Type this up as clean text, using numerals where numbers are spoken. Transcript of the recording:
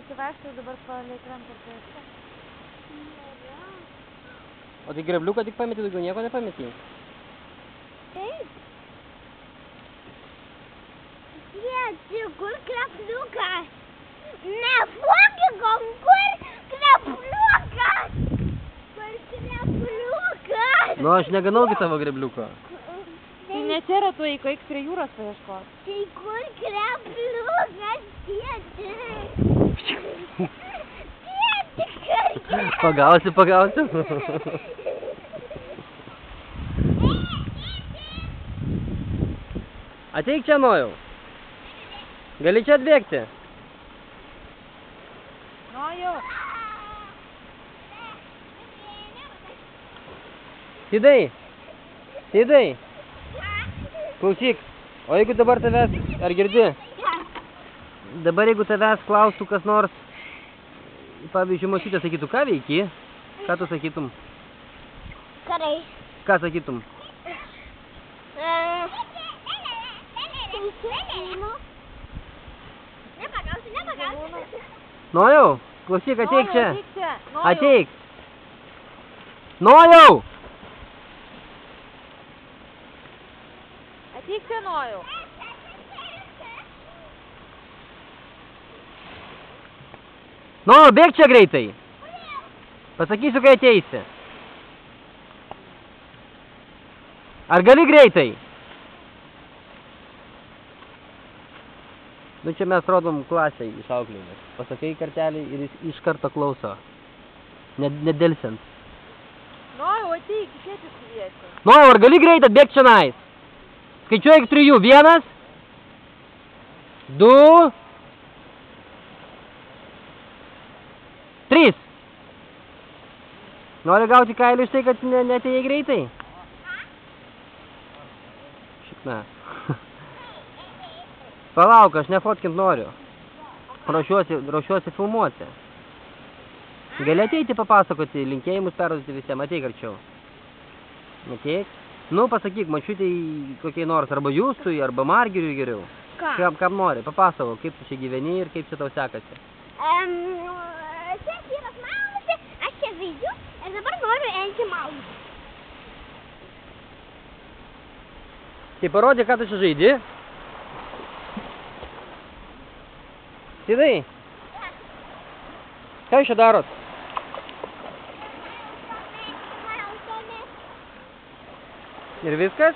parsivežti, dabar palei krantą pėsti. O tai grebliuką tik pametė, daugiau nieko nepametė? Taip. Tėti, kur grebliukas? Nefokikom, kur grebliukas? Kur grebliukas? Nu, aš neganaugi tavo grebliuko. Tai netėra tu eik prie jūros paieškoti. Tai kur grebliukas, tėti? Tėti, kur Pagausi. Ateik čia, Nojau. Gali čia atbėgti. Nojau. Sėdai. Klausyk, o jeigu dabar tavęs, ar girdi? Dabar jeigu tavęs klaustų kas nors, pavyzdžiui, močiutė sakytų, ką veiki? Ką tu sakytum? Karai. Ką sakytum? Nepagausi. Nojau, klausyk, ateik čia. Nojau. Ateik. Nojau! Ateik čia, Nojau. Nojau, bėk čia greitai. Pasakysiu, kai ateisi. Ar gali greitai? Nu čia mes rodom klasę išauklėjimą. Pasakai kartelį ir jis iš karto klauso. Nedelsiant. Nojau, ateik, išėti suviesti. Nojau, ar gali greit atbėgti čia nais? Skaičiuoju iki 3. 1, 2, 3. Nori gauti kailį iš tai, kad neatėjai greitai? Šikna. Palauk, aš nefotkint noriu. Ruošiuosi filmuoti. Gali ateiti papasakoti, linkėjimus perduoti visiems, ateik arčiau. Ateik. Nu, pasakyk, močiutei kokiai nors, arba Justui, arba Margiriui geriau. Ką? Kam nori, papasakok, kaip tu čia gyveni ir kaip čia tau sekasi. Čia vyras mausi, aš čia žaidžiu ir dabar noriu eiti mausi. Tai parodė, ką tu čia žaidi. Sėdai. Ką jūs čia darot? Ir viskas?